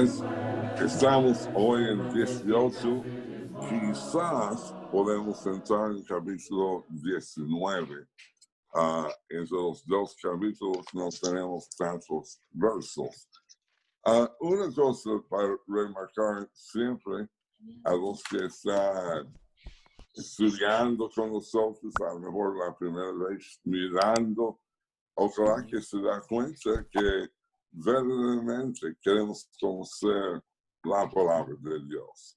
pues estamos hoy en 18, quizás podemos entrar en capítulo 19. Entre los dos capítulos no tenemos tantos versos. Una cosa para remarcar siempre a los que están estudiando con nosotros, a lo mejor la primera vez mirando, ojalá que se da cuenta que verdaderamente queremos conocer la palabra de Dios.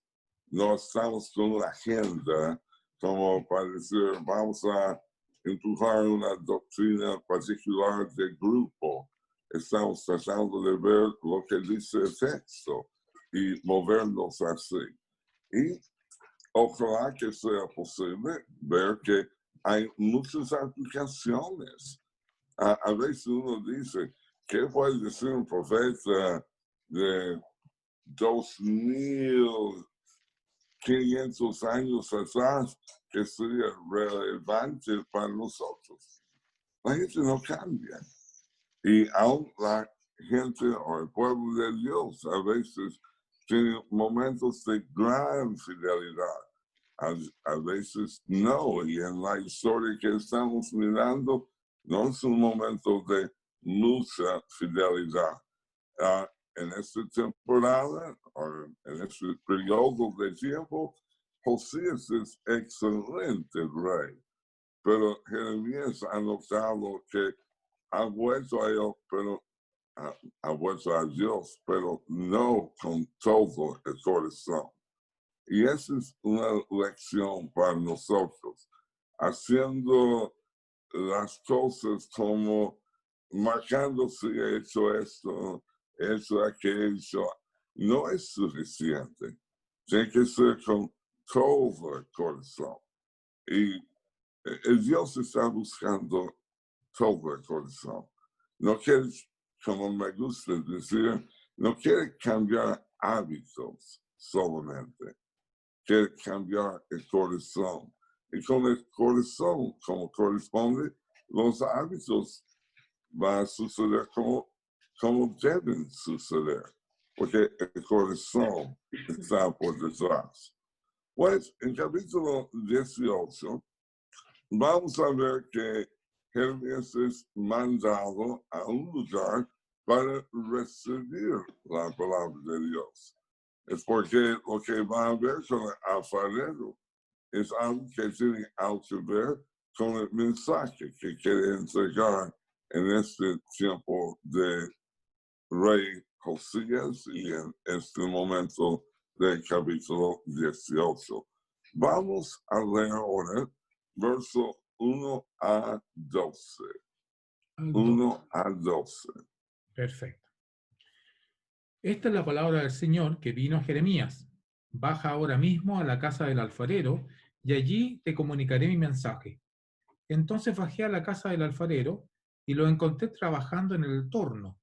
No estamos con una agenda como para decir vamos a empujar una doctrina particular de grupo. Estamos tratando de ver lo que dice el texto y movernos así. Y ojalá que sea posible ver que hay muchas aplicaciones. A veces uno dice, ¿qué puede decir un profeta de 2500 años atrás que sería relevante para nosotros? La gente no cambia. Y aún la gente o el pueblo de Dios a veces tiene momentos de gran fidelidad. A veces no. Y en la historia que estamos mirando, no es un momento de mucha fidelidad. En esta temporada, o en este periodo de tiempo, Josías es excelente rey, pero Jeremías ha notado que ha vuelto a él, pero ha vuelto a Dios, pero no con todo el corazón. Y esa es una lección para nosotros, haciendo las cosas como marcando si he hecho esto, aquello, no es suficiente. Tiene que ser con todo el corazón. Y el Dios está buscando todo el corazón. No quiere, como me gusta decir, no quiere cambiar hábitos solamente. Quiere cambiar el corazón. Y con el corazón, como corresponde, los hábitos van a suceder como deben suceder, porque el corazón está por detrás. Pues en capítulo 18 vamos a ver que Jeremías es mandado a un lugar para recibir la palabra de Dios. Es porque lo que va a ver con el alfarero es algo que tiene algo que ver con el mensaje que quiere entregar en este tiempo de rey Josías y en este momento del capítulo 18. Vamos a leer ahora verso 1 a 12. 1 a 12. Perfecto. Esta es la palabra del Señor que vino a Jeremías. Baja ahora mismo a la casa del alfarero y allí te comunicaré mi mensaje. Entonces bajé a la casa del alfarero y lo encontré trabajando en el torno,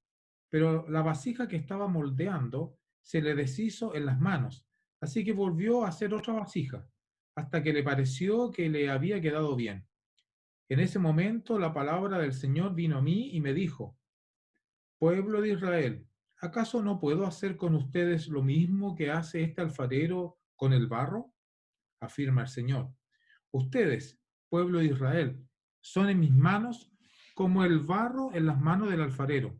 pero la vasija que estaba moldeando se le deshizo en las manos, así que volvió a hacer otra vasija, hasta que le pareció que le había quedado bien. En ese momento la palabra del Señor vino a mí y me dijo: Pueblo de Israel, ¿acaso no puedo hacer con ustedes lo mismo que hace este alfarero con el barro? Afirma el Señor. Ustedes, pueblo de Israel, son en mis manos como el barro en las manos del alfarero.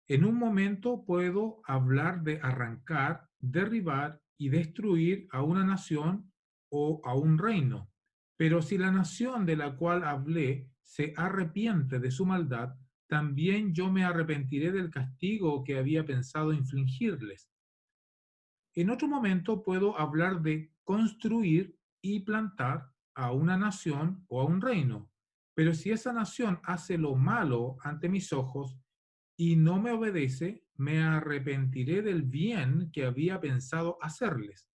En un momento puedo hablar de arrancar, derribar y destruir a una nación o a un reino. Pero si la nación de la cual hablé se arrepiente de su maldad, también yo me arrepentiré del castigo que había pensado infligirles. En otro momento puedo hablar de construir y plantar a una nación o a un reino. Pero si esa nación hace lo malo ante mis ojos y no me obedece, me arrepentiré del bien que había pensado hacerles.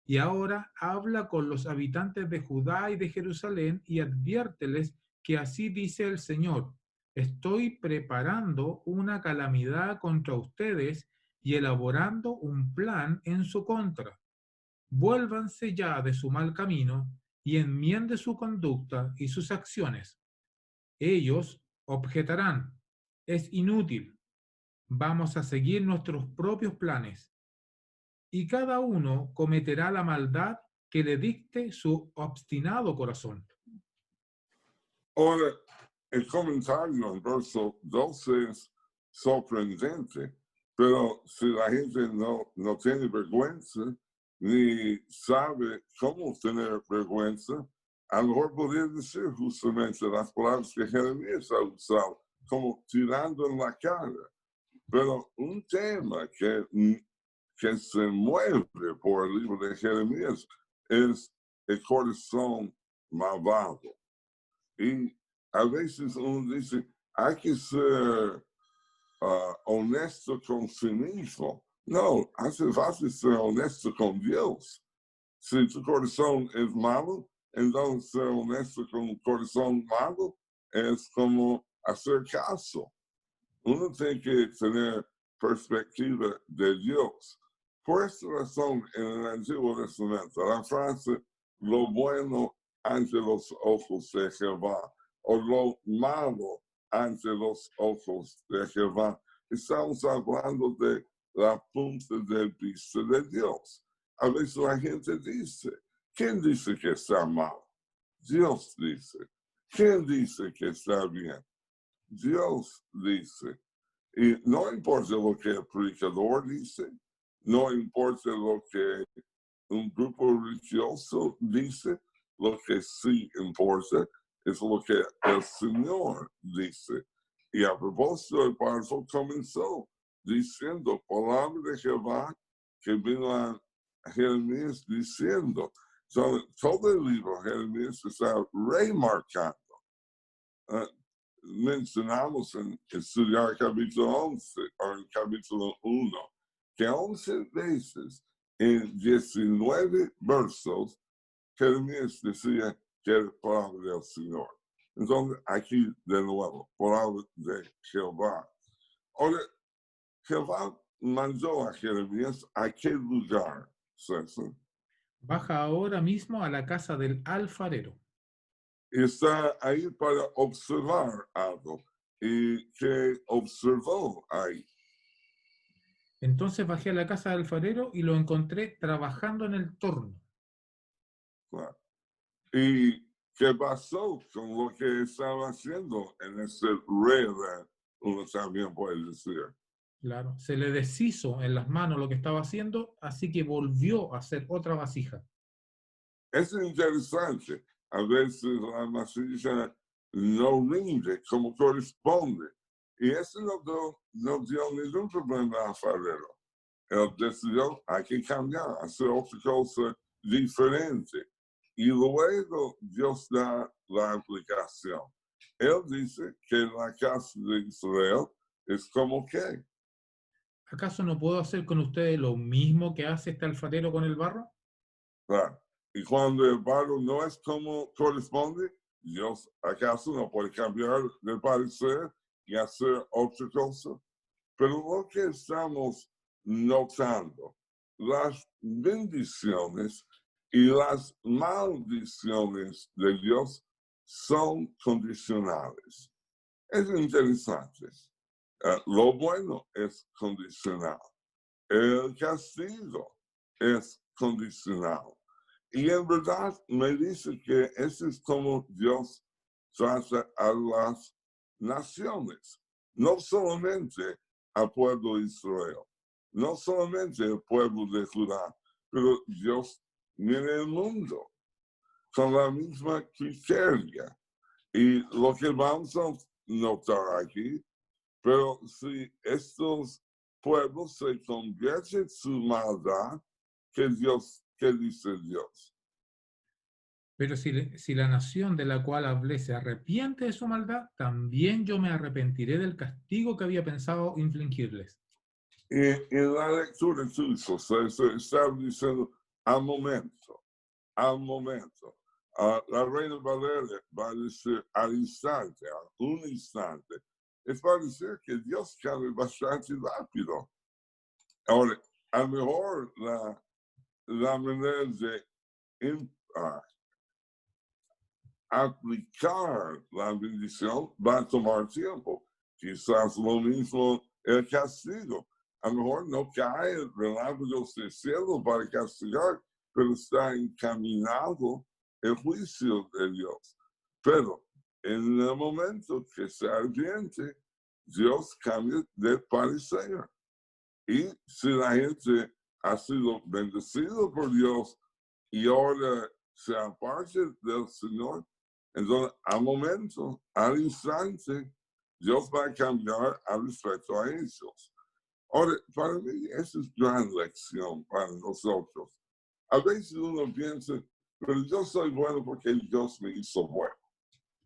Y ahora habla con los habitantes de Judá y de Jerusalén y adviérteles que así dice el Señor: estoy preparando una calamidad contra ustedes y elaborando un plan en su contra. Vuélvanse ya de su mal camino y enmienden su conducta y sus acciones. Ellos objetarán: es inútil. vamos a seguir nuestros propios planes y cada uno cometerá la maldad que le dicte su obstinado corazón. Ahora, el comentario en verso 12 es sorprendente, pero si la gente no tiene vergüenza, ni sabe cómo tener vergüenza, a lo mejor podría decir justamente las palabras que Jeremías ha usado, como tirando en la cara. Pero un tema que se mueve por el libro de Jeremías es el corazón malvado. Y a veces uno dice, hay que ser honesto con sí mismo. No, hace fácil ser honesto con Dios. Si tu corazón es malo, entonces ser honesto con un corazón malo es como hacer caso. Uno tiene que tener perspectiva de Dios. Por esta razón, en el Antiguo Testamento, la frase, lo bueno ante los ojos de Jehová, o lo malo ante los ojos de Jehová, estamos hablando de la punta de vista de Dios. A veces la gente dice, ¿quién dice que está mal? Dios dice. ¿Quién dice que está bien? Dios dice. Y no importa lo que el predicador dice, no importa lo que un grupo religioso dice, lo que sí importa es lo que el Señor dice. Y a propósito, el párrafo comenzó diciendo, palabra de Jehová, que vino a Jeremías diciendo. Todo el libro de Jeremías está remarcando. Mencionamos en estudiar el capítulo 11 o el capítulo 1, que 11 veces en 19 versos Jeremías decía que era palabra del Señor. Entonces, aquí de nuevo, palabra de Jehová. Ahora, Jehová mandó a Jeremías a qué lugar, César. Baja ahora mismo a la casa del alfarero. Está ahí para observar algo. ¿Y que observó ahí? Entonces bajé a la casa del alfarero y lo encontré trabajando en el torno. Claro. ¿Y qué pasó con lo que estaba haciendo en ese rey? Uno también puede decir. Claro, se le deshizo en las manos lo que estaba haciendo, así que volvió a hacer otra vasija. Es interesante. A veces la masilla no rinde como corresponde. Y eso no dio ningún problema al alfarero. Él decidió, hay que cambiar, hacer otra cosa diferente. Y luego Dios da la aplicación. Él dice que la casa de Israel es como que. ¿Acaso no puedo hacer con ustedes lo mismo que hace este alfarero con el barro? Claro. Y cuando el barro no es como corresponde, Dios acaso no puede cambiar de parecer y hacer otra cosa. Pero lo que estamos notando, las bendiciones y las maldiciones de Dios son condicionales. Es interesante. Lo bueno es condicional. El castigo es condicional. Y en verdad me dice que ese es como Dios trata a las naciones. No solamente al pueblo de Israel, no solamente al pueblo de Judá, pero Dios mira el mundo con la misma criteria. Y lo que vamos a notar aquí, pero si estos pueblos se convierten en su maldad, ¿qué dice Dios? Pero si la nación de la cual hablé se arrepiente de su maldad, también yo me arrepentiré del castigo que había pensado infligirles. Y en la lectura incluso se está diciendo al momento. La Reina Valeria va a decir al instante, a un instante. Es para decir que Dios cambia bastante rápido. Ahora, a lo mejor la manera de aplicar la bendición va a tomar tiempo. Quizás lo mismo el castigo. A lo mejor no cae relámpagos del cielo para castigar, pero está encaminado el juicio de Dios. Pero en el momento que se arrepiente, Dios cambia de parecer. Y si la gente ha sido bendecido por Dios y ahora se aparta del Señor, entonces al momento, al instante, Dios va a cambiar al respecto a ellos. Ahora, para mí, esa es gran lección para nosotros. A veces uno piensa, pero yo soy bueno porque Dios me hizo bueno.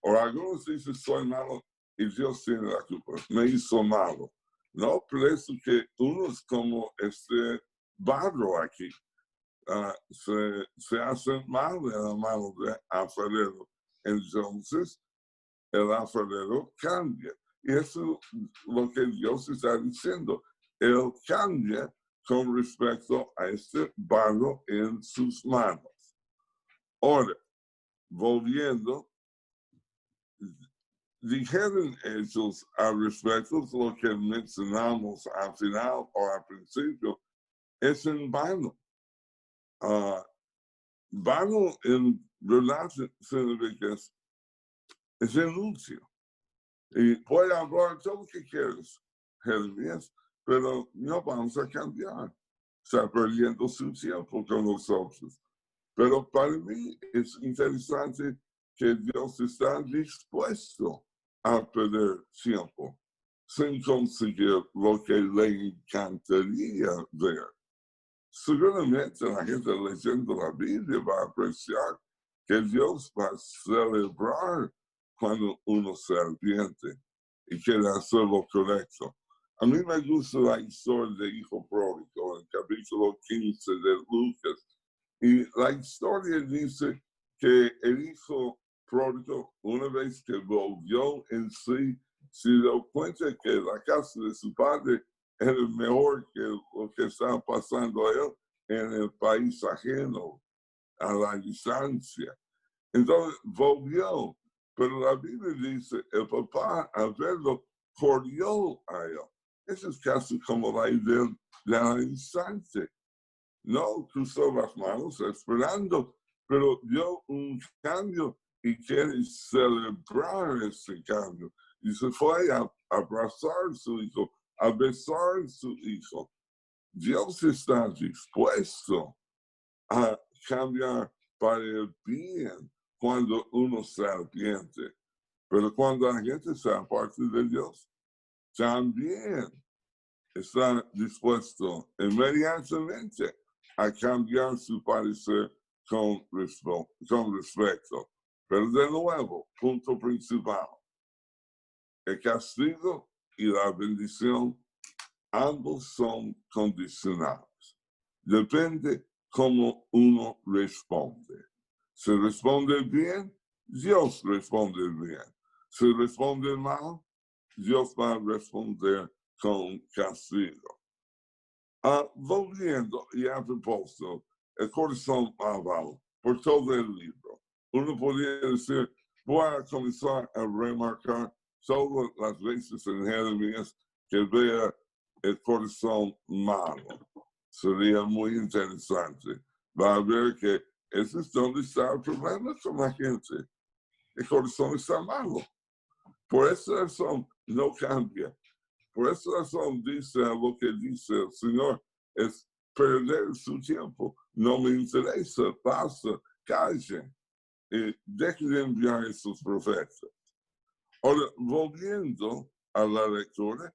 O algunos dicen, soy malo y Dios tiene la culpa, me hizo malo. No, pienso que uno es como este barro aquí. Se hace mal en la mano del alfarero. Entonces, el alfarero cambia. Y eso es lo que Dios está diciendo. Él cambia con respecto a este barro en sus manos. Ahora, volviendo, dijeron ellos al respecto lo que mencionamos al final o al principio, es en vano. Vano en verdad significa es inútil. Y puede hablar todo lo que quieras, Jeremías, pero no vamos a cambiar. Está perdiendo su tiempo con nosotros. Pero para mí es interesante que Dios está dispuesto a perder tiempo sin conseguir lo que le encantaría ver. Seguramente la gente leyendo la Biblia va a apreciar que Dios va a celebrar cuando uno se arrepiente y quiere hacer lo correcto. A mí me gusta la historia del hijo pródigo en el capítulo 15 de Lucas. Y la historia dice que el hijo pródigo, una vez que volvió en sí, se dio cuenta que la casa de su padre era mejor que lo que estaba pasando a él en el país ajeno, a la distancia. Entonces volvió, pero la Biblia dice, el papá al verlo corrió a él. Eso es casi como la idea de la instante. No cruzó las manos esperando, pero dio un cambio y quiere celebrar ese cambio. Y se fue a abrazar a su hijo, a besar a su hijo. Dios está dispuesto a cambiar para el bien cuando uno se arrepiente. Pero cuando la gente se aparte de Dios, también está dispuesto inmediatamente a cambiar su parecer con respecto. Pero de nuevo, punto principal, el castigo y la bendición, ambos son condicionados. Depende cómo uno responde. Si responde bien, Dios responde bien. Si responde mal, Dios va a responder con castigo. Volviendo y a propósito, el corazón malvado, por todo el libro. Uno podría decir, voy a comenzar a remarcar todas las veces en Jeremías que vea el corazón malo. Sería muy interesante. Va a ver que ese es donde está el problema con la gente. El corazón está malo. Por esa razón no cambia. Por esa razón dice lo que dice el Señor, es perder su tiempo. No me interesa, pasa, calle. Deje de enviar a esos profetas. Ahora, volviendo a la lectura,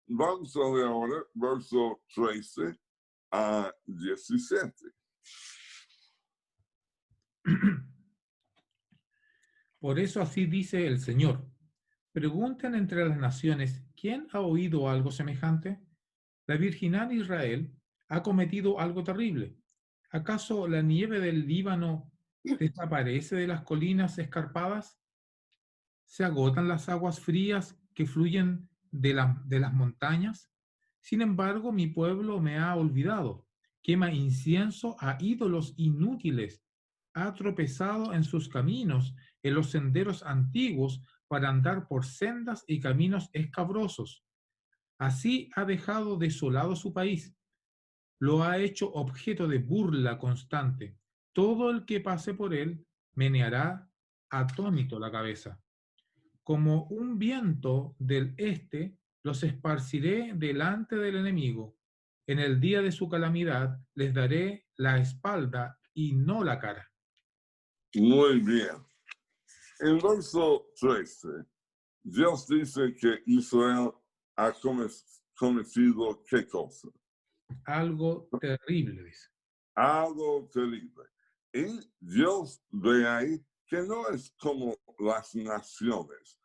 vamos a leer ahora verso 13 a 17. Por eso así dice el Señor. Pregunten entre las naciones, ¿quién ha oído algo semejante? La virginal Israel ha cometido algo terrible. ¿Acaso la nieve del Líbano desaparece de las colinas escarpadas? ¿Se agotan las aguas frías que fluyen de las montañas? Sin embargo, mi pueblo me ha olvidado. Quema incienso a ídolos inútiles. Ha tropezado en sus caminos, en los senderos antiguos, para andar por sendas y caminos escabrosos. Así ha dejado desolado su país, lo ha hecho objeto de burla constante. Todo el que pase por él meneará atónito la cabeza. Como un viento del este, los esparciré delante del enemigo. En el día de su calamidad les daré la espalda y no la cara. Muy bien. En verso 13, Dios dice que Israel ha cometido ¿qué cosa? Algo terrible, dice. Algo terrible. Y Dios ve ahí que no es como las naciones,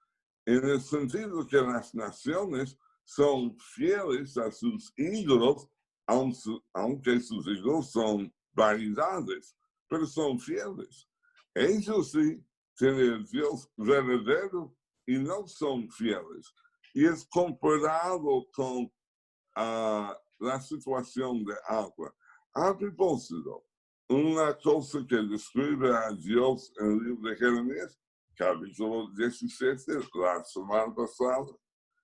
en el sentido que las naciones son fieles a sus ídolos, aunque sus ídolos son vanidades, pero son fieles. Ellos sí tienen el Dios verdadero y no son fieles. Y es comparado con la situación de agua. A propósito, una cosa que describe a Dios en el libro de Jeremías, capítulo 17, la semana pasada,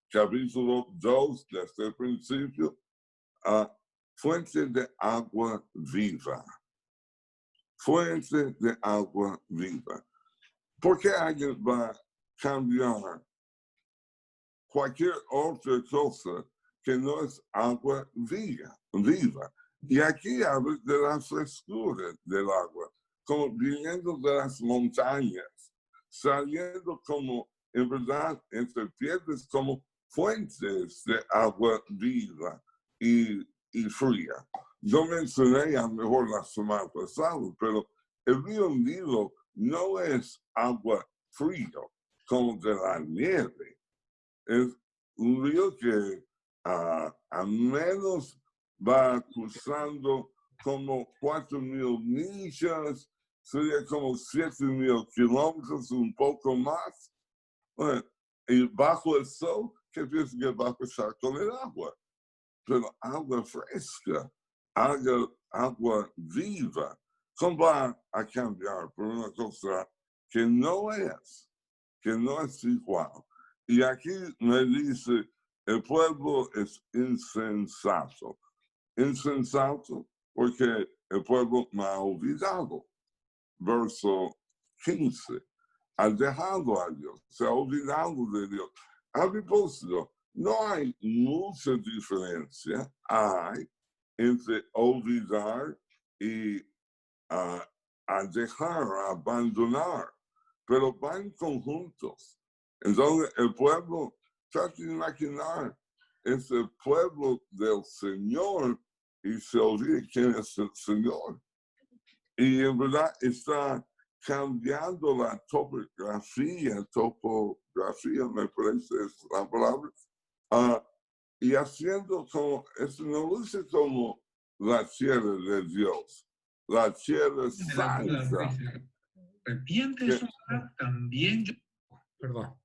capítulo 2, desde el principio, fuente de agua viva. Fuente de agua viva. ¿Por qué alguien va a cambiar cualquier otra cosa que no es agua viva? Y aquí habla de la frescura del agua, como viniendo de las montañas, saliendo como, en verdad, entre piedras, como fuentes de agua viva y fría. Yo mencioné a lo mejor la semana pasada, pero el río Nilo no es agua frío, como de la nieve. Es un río que a menos va cruzando como 4,000 millas, sería como 7,000 kilómetros, un poco más. Bueno, y bajo el sol, que piensa que va a pasar con el agua, pero agua fresca, agua viva, ¿cómo va a cambiar por una cosa que no es igual? Y aquí me dice, el pueblo es insensato. Insensato porque el pueblo me ha olvidado. Verso 15. Ha dejado a Dios, se ha olvidado de Dios. A propósito, no hay mucha diferencia entre olvidar y a dejar, a abandonar, pero van conjuntos. Entonces, el pueblo, trata de imaginar, es el pueblo del Señor y se olvida quién es el Señor. Y en verdad está cambiando la topografía me parece es la palabra, y haciendo como, eso no luce como la tierra de Dios, la tierra De la palabra, santa. dice, arrepiente de Que, su maldad, también yo. Perdón.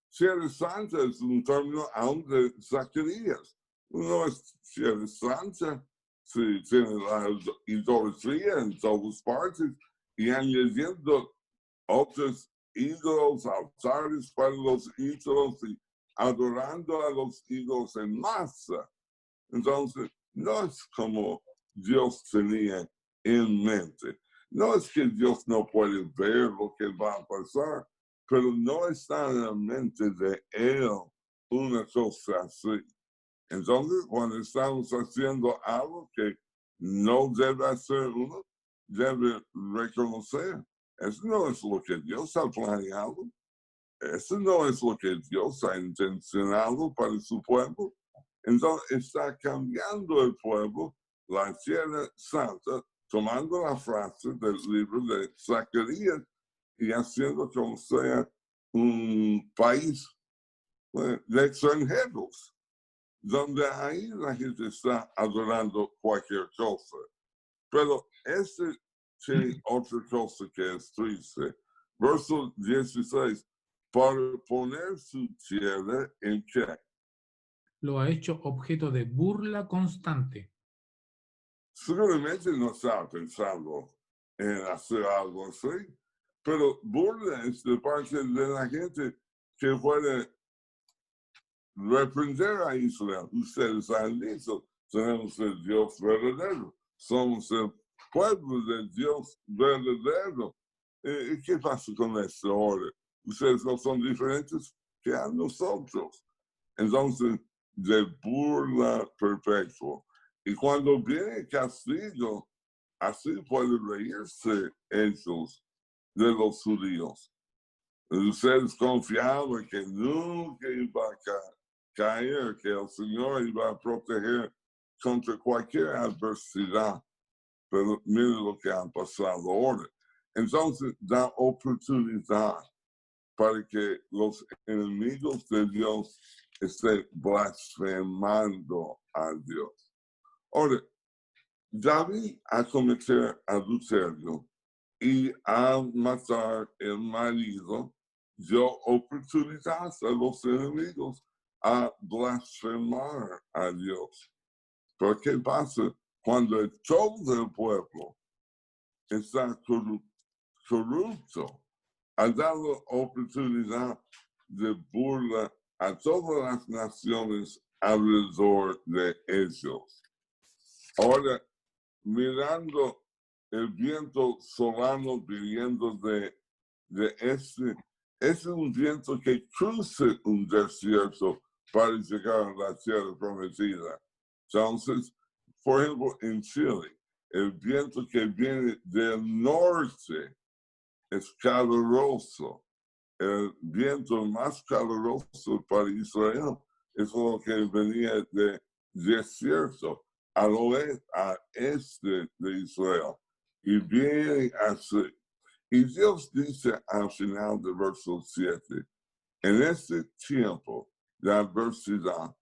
tierra santa es un término aún de Zacarías. No es tierra santa si tiene la idolatría en todas partes y añadiendo otros ídolos, altares para los ídolos y adorando a los ídolos en masa. Entonces, no es como Dios tenía en mente. No es que Dios no puede ver lo que va a pasar, pero no está en la mente de Él una cosa así. Entonces, cuando estamos haciendo algo que no debe hacer uno, debe reconocer. Eso no es lo que Dios ha planeado. Eso no es lo que Dios ha intencionado para su pueblo. Entonces está cambiando el pueblo, la tierra santa, tomando la frase del libro de Zacarías y haciendo como sea un país de extranjeros, donde ahí la gente está adorando cualquier cosa. Pero tiene otra cosa que es triste. Verso 16, para poner su tierra en qué. Lo ha hecho objeto de burla constante. Seguramente no estaba pensando en hacer algo así, pero burla es de parte de la gente que puede reprender a Israel. Ustedes han dicho, tenemos el Dios verdadero, somos el pueblo del Dios verdadero. ¿Qué pasa con esto ahora? Ustedes no son diferentes que a nosotros. Entonces, de burla perpetua. Y cuando viene el castigo, así pueden reírse ellos de los judíos. Ustedes confiaban que nunca iba a caer, que el Señor iba a proteger contra cualquier adversidad. Pero miren lo que ha pasado ahora. Entonces, da oportunidad para que los enemigos de Dios estén blasfemando a Dios. Ahora, David a cometer adulterio y a matar el marido dio oportunidad a los enemigos a blasfemar a Dios. Pero ¿qué pasa cuando todo el pueblo está corrupto? Ha dado oportunidad de burla a todas las naciones alrededor de ellos. Ahora, mirando el viento solano viniendo de este, es un viento que cruza un desierto para llegar a la tierra prometida. Entonces, por ejemplo, en Chile, el viento que viene del norte es caluroso. El viento más caluroso para Israel es lo que venía de desierto al oeste, a este de Israel. Y viene así. Y Dios dice al final del verso 7, en este tiempo de adversidad,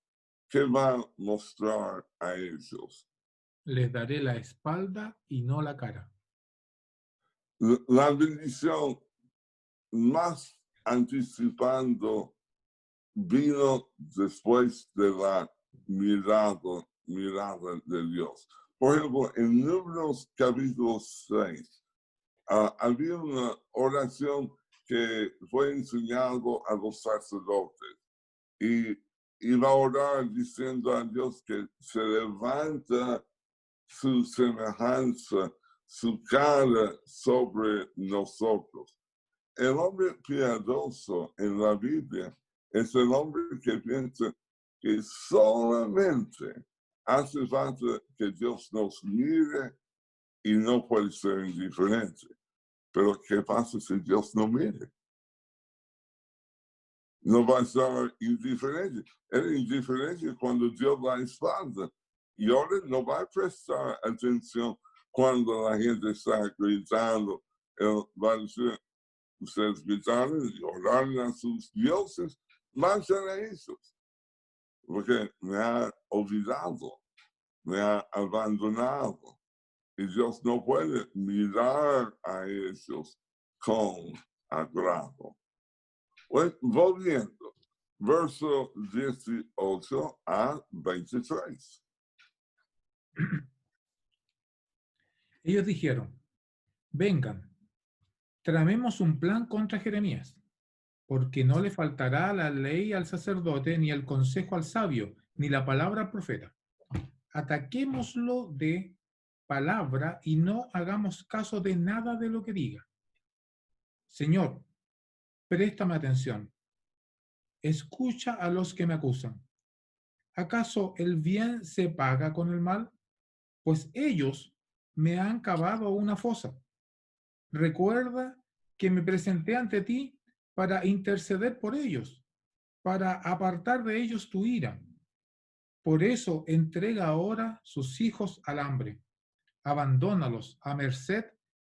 ¿qué va a mostrar a ellos? Les daré la espalda y no la cara. La bendición más anticipando vino después de la mirada de Dios. Por ejemplo, en Números capítulo 6, había una oración que fue enseñado a los sacerdotes y iba a orar diciendo a Dios que se levanta su semejanza, su cara sobre nosotros. El hombre piadoso en la Biblia es el hombre que piensa que solamente hace falta que Dios nos mire y no puede ser indiferente. Pero ¿qué pasa si Dios no mire? No va a estar indiferente. Era indiferente cuando Dios la espalda. Y ahora no va a prestar atención cuando la gente está gritando. Él va a decir, ustedes gritaron y oraron a sus dioses, marchan a esos. Porque me ha olvidado, me ha abandonado. Y Dios no puede mirar a ellos con agrado. Pues, volviendo, verso 18 a 23. Ellos dijeron, vengan, tramemos un plan contra Jeremías, porque no le faltará la ley al sacerdote, ni el consejo al sabio, ni la palabra al profeta. Ataquémoslo de palabra y no hagamos caso de nada de lo que diga. Señor, préstame atención. Escucha a los que me acusan. ¿Acaso el bien se paga con el mal? Pues ellos me han cavado una fosa. Recuerda que me presenté ante ti para interceder por ellos, para apartar de ellos tu ira. Por eso entrega ahora sus hijos al hambre. Abandónalos a merced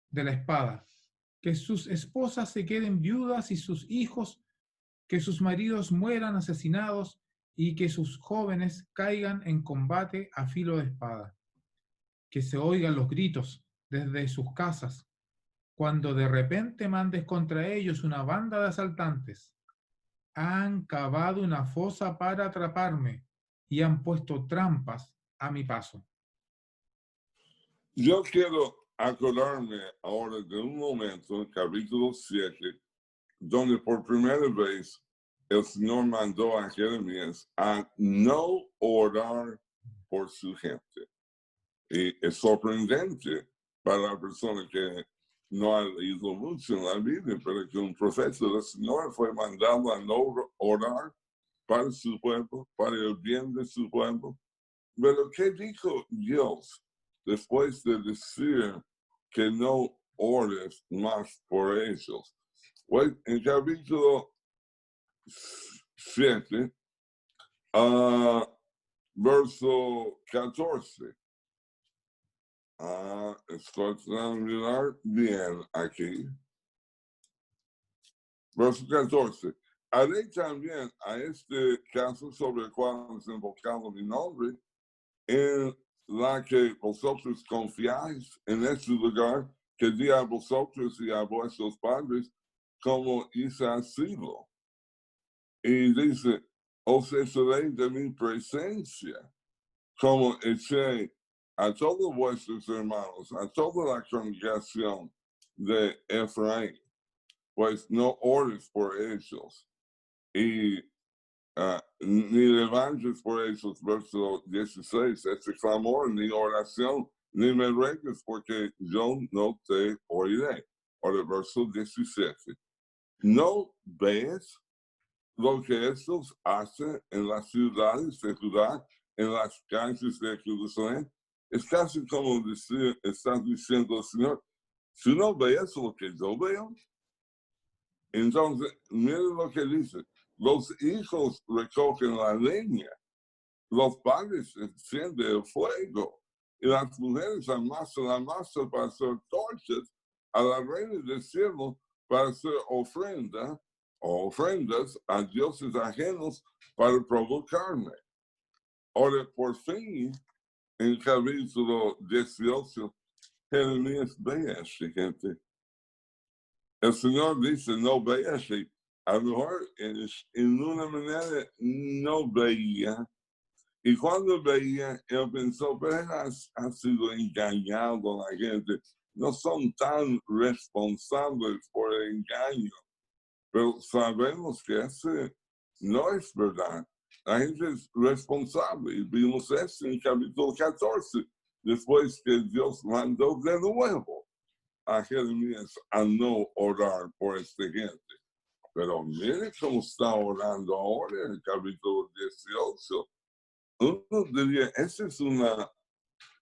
de la espada. Que sus esposas se queden viudas y sus hijos, que sus maridos mueran asesinados y que sus jóvenes caigan en combate a filo de espada. Que se oigan los gritos desde sus casas, cuando de repente mandes contra ellos una banda de asaltantes. Han cavado una fosa para atraparme y han puesto trampas a mi paso. Yo quiero acordarme ahora de un momento, en capítulo 7, donde por primera vez el Señor mandó a Jeremías a no orar por su gente. Y es sorprendente para la persona que no ha leído mucho en la Biblia, pero que un profeta del Señor fue mandado a no orar para su pueblo, para el bien de su pueblo. Pero ¿qué dijo Dios después de decir que no ores más por ellos? Pues en capítulo 7, verso 14. Estoy tratando de mirar bien aquí. Verso 14. Haré también a este caso sobre el cual has invocado mi nombre, en la que vosotros confiáis en este lugar que di a vosotros y a vuestros padres, como hice asilo. Y dice, os echaré de mi presencia, como eché a todos vuestros hermanos, a toda la congregación de Efraín, pues no ores por ellos, y ni levantes por ellos, verso 16, este clamor, ni oración, ni me ruegues, porque yo no te oiré. Ahora, verso 17, ¿no ves lo que estos hacen en las ciudades de Judá, en las calles de Jerusalén? Es casi como decir, está diciendo el Señor, si no ves lo que yo veo, entonces, miren lo que dice, los hijos recogen la leña, los padres encienden el fuego, y las mujeres amasan la masa para hacer torches a la reina del cielo para hacer ofrenda o ofrendas a dioses ajenos para provocarme. Ahora, por fin, en el capítulo 18, Jeremías ve a esta gente. El Señor dice, no veas, y a lo mejor en una manera no veía. Y cuando veía, él pensó, pero ha sido engañado la gente. No son tan responsables por el engaño. Pero sabemos que ese no es verdad. La gente es responsable. Y vimos eso en el capítulo 14, después que Dios mandó de nuevo a Jeremías a no orar por esta gente. Pero mire cómo está orando ahora en el capítulo 18. Uno diría, esa es una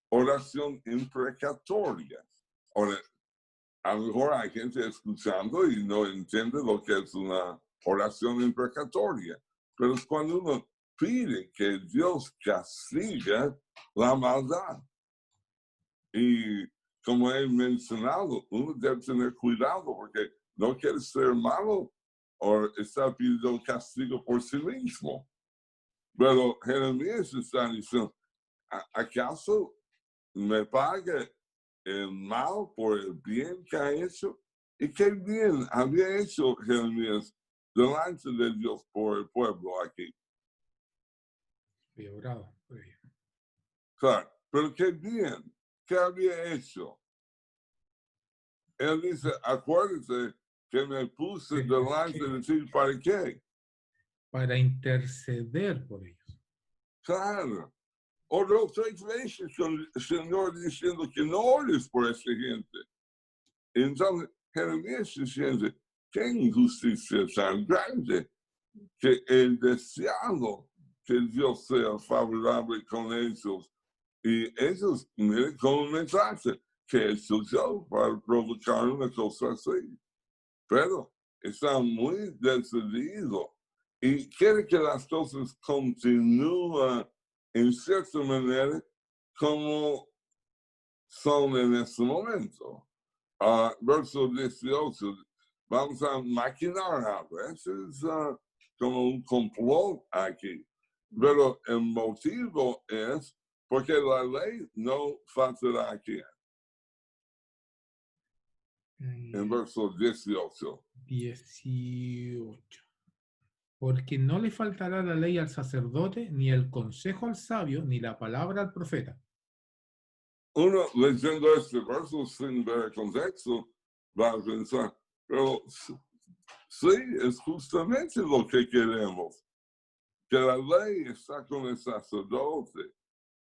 oración imprecatoria. Ahora, a lo mejor hay gente escuchando y no entiende lo que es una oración imprecatoria. Pero es cuando uno pide que Dios castiga la maldad. Y como he mencionado, uno debe tener cuidado porque no quiere ser malo o está pidiendo castigo por sí mismo. Pero Jeremías está diciendo, ¿acaso me paga el mal por el bien que ha hecho? ¿Y qué bien había hecho Jeremías delante de Dios por el pueblo aquí? Había orado por ello. Claro, pero qué bien, ¿qué había hecho? Él dice, acuérdate que me puse delante de ti, ¿para qué? Para interceder por ellos. Claro. Oró 3 veces con el Señor diciendo que no ores por esa gente. Entonces, Jeremías dice, qué injusticia tan grande que el deseado que Dios sea favorable con ellos. Y ellos, miren cómo me tratan, que eso yo para provocar una cosa así. Pero está muy decidido y quiere que las cosas continúen en cierta manera como son en este momento. Verso 18, vamos a maquinar a veces como un complot aquí, pero el motivo es porque la ley no faltará aquí. En verso 18. 18. Porque no le faltará la ley al sacerdote, ni el consejo al sabio, ni la palabra al profeta. Uno leyendo este verso sin ver el contexto va a pensar, pero Sí, es justamente lo que queremos. Que la ley está con el sacerdote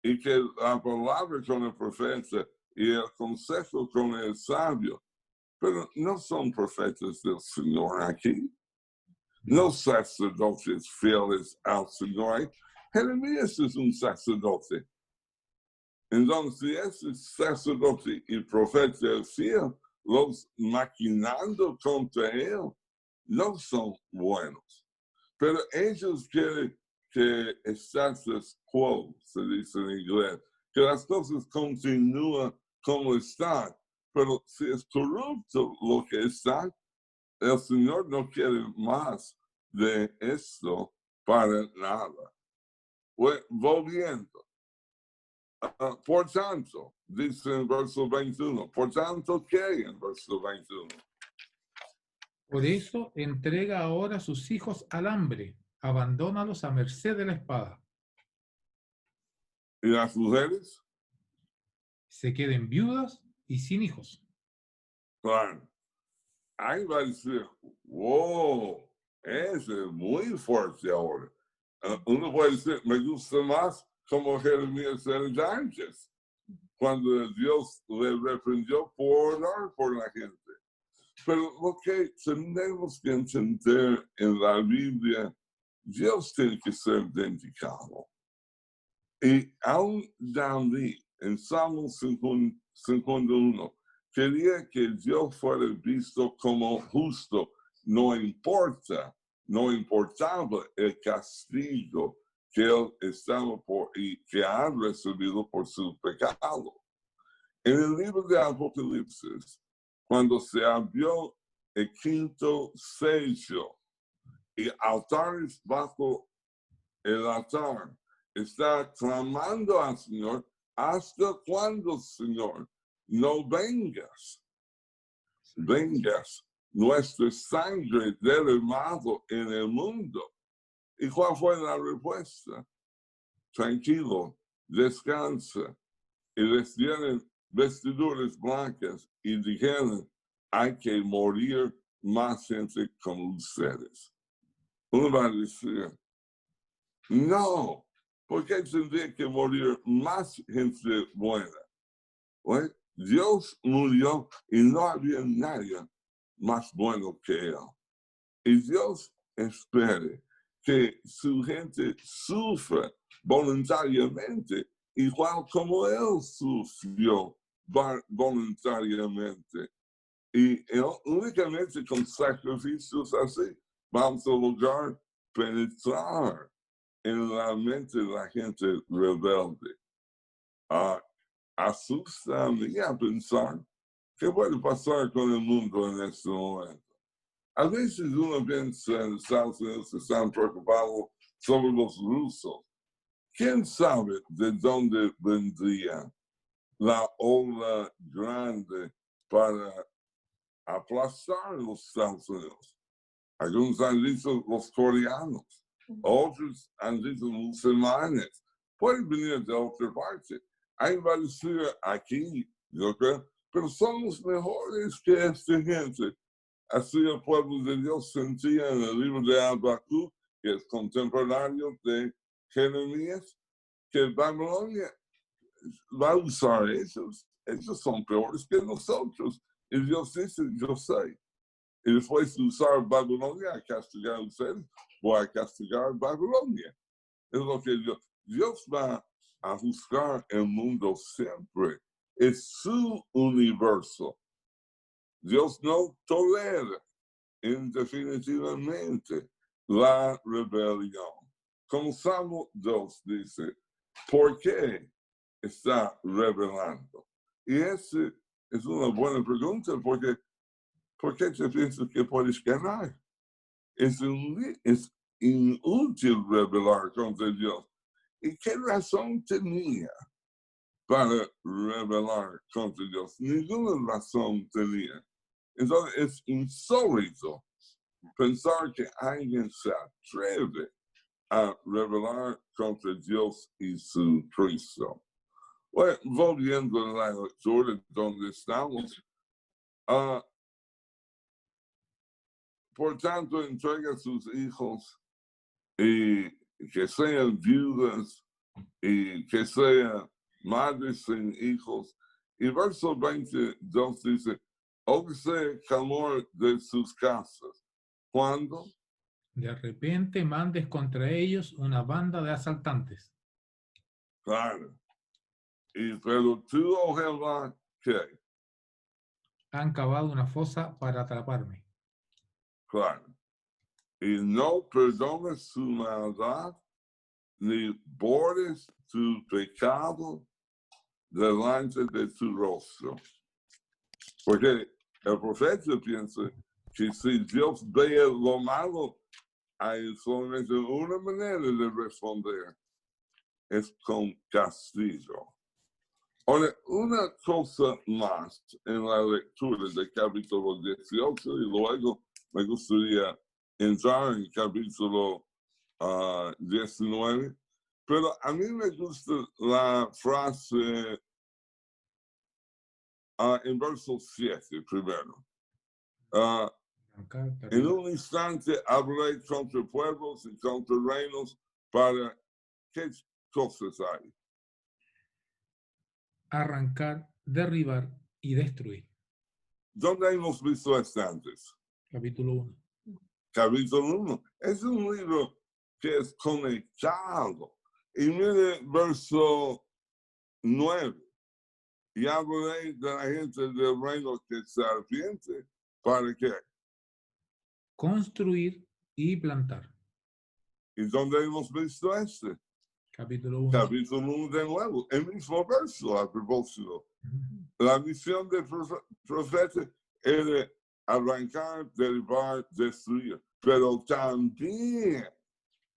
y que la palabra con el profeta y el consejo con el sabio. Pero no son profetas del Señor aquí. No sacerdotes fieles al Señor. Jeremías es un sacerdote. Entonces, ese sacerdote y profeta fiel, los maquinando contra él, no son buenos. Pero ellos quieren que status quo, se dice en inglés, que las cosas continúen como están. Pero si es corrupto lo que está, el Señor no quiere más de esto para nada. Volviendo. Por tanto, dice en verso 21, por tanto, ¿qué en verso 21? Por eso entrega ahora a sus hijos al hambre, abandónalos a merced de la espada. ¿Y las mujeres? Se queden viudas y sin hijos. Claro. Ahí va a decir, wow, ese es muy fuerte ahora. Uno puede decir, me gusta más como Jeremías era antes, cuando Dios le reprendió por orar por la gente. Pero lo que tenemos que entender en la Biblia, Dios tiene que ser vindicado. Y aún David, en Salmo 51, quería que Dios fuera visto como justo. No importaba el castigo que él estaba y que ha recibido por su pecado. En el libro de Apocalipsis, cuando se abrió el quinto sello y altares bajo el altar, está clamando al Señor, ¿hasta cuándo, Señor? No vengas, nuestra sangre derramada en el mundo. ¿Y cuál fue la respuesta? Tranquilo, descansa. Y les dieron vestiduras blancas y dijeron, hay que morir más gente como ustedes. Uno va a decir, no, ¿por qué tendría que morir más gente buena? Bueno, Dios murió y no había nadie más bueno que él. Y Dios espera que su gente sufra voluntariamente, igual como él sufrió voluntariamente. Y únicamente con sacrificios así vamos a lograr penetrar en la mente de la gente rebelde. Asusta a mí a pensar qué puede pasar con el mundo en este momento. A veces uno piensa en Estados Unidos que están preocupados sobre los rusos. ¿Quién sabe de dónde vendría la ola grande para aplastar los Estados Unidos? Algunos han dicho los coreanos, otros han dicho musulmanes. Pueden venir de otra parte. Hay varios aquí, yo creo, pero somos mejores que esta gente. Así el pueblo de Dios sentía en el libro de Habacuc, que es contemporáneo de Jeremías, que Babilonia va a usar ellos. Ellos son peores que nosotros. Y Dios dice, yo sé. Y después de usar Babilonia a castigar a ustedes, voy a castigar Babilonia. Es lo que Dios va a juzgar el mundo siempre. Es su universo. Dios no tolera indefinitivamente la rebelión. Como Salmo 2 dice, ¿por qué está rebelando? Y esa es una buena pregunta porque ¿por qué te piensas que puedes ganar? Es inútil rebelar contra Dios. ¿Y qué razón tenía para rebelar contra Dios? Ninguna razón tenía. Entonces es insólito pensar que alguien se atreve a rebelar contra Dios y su Cristo. Bueno, volviendo a la lectura donde estamos, por tanto, entrega a sus hijos y que sean viudas y que sean madres sin hijos. Y verso 22 dice, óyese clamor de sus casas. ¿Cuándo? De repente mandes contra ellos una banda de asaltantes. Claro. Y pero tú, oh Jehová, ¿qué? Han cavado una fosa para atraparme. Claro. Y no perdones su maldad, ni borres tu pecado delante de tu rostro. Porque el profeta piensa que si Dios ve lo malo, hay solamente una manera de responder, es con castigo. Ahora, una cosa más en la lectura del capítulo 18 y luego me gustaría entrar en el capítulo 19, pero a mí me gusta la frase en verso 7 primero. En un instante hablé contra pueblos y contra reinos para qué cosas hay. Arrancar, derribar y destruir. ¿Dónde hemos visto esto antes? Capítulo 1. Capítulo 1. Es un libro que es conectado. Y mire verso 9. Y hablé de la gente del reino que se arrepiente. ¿Para qué? Construir y plantar. ¿Y dónde hemos visto este? Capítulo 1. Capítulo 1 de nuevo. El mismo verso a propósito. La misión del profeta era arrancar, derribar, destruir. Pero también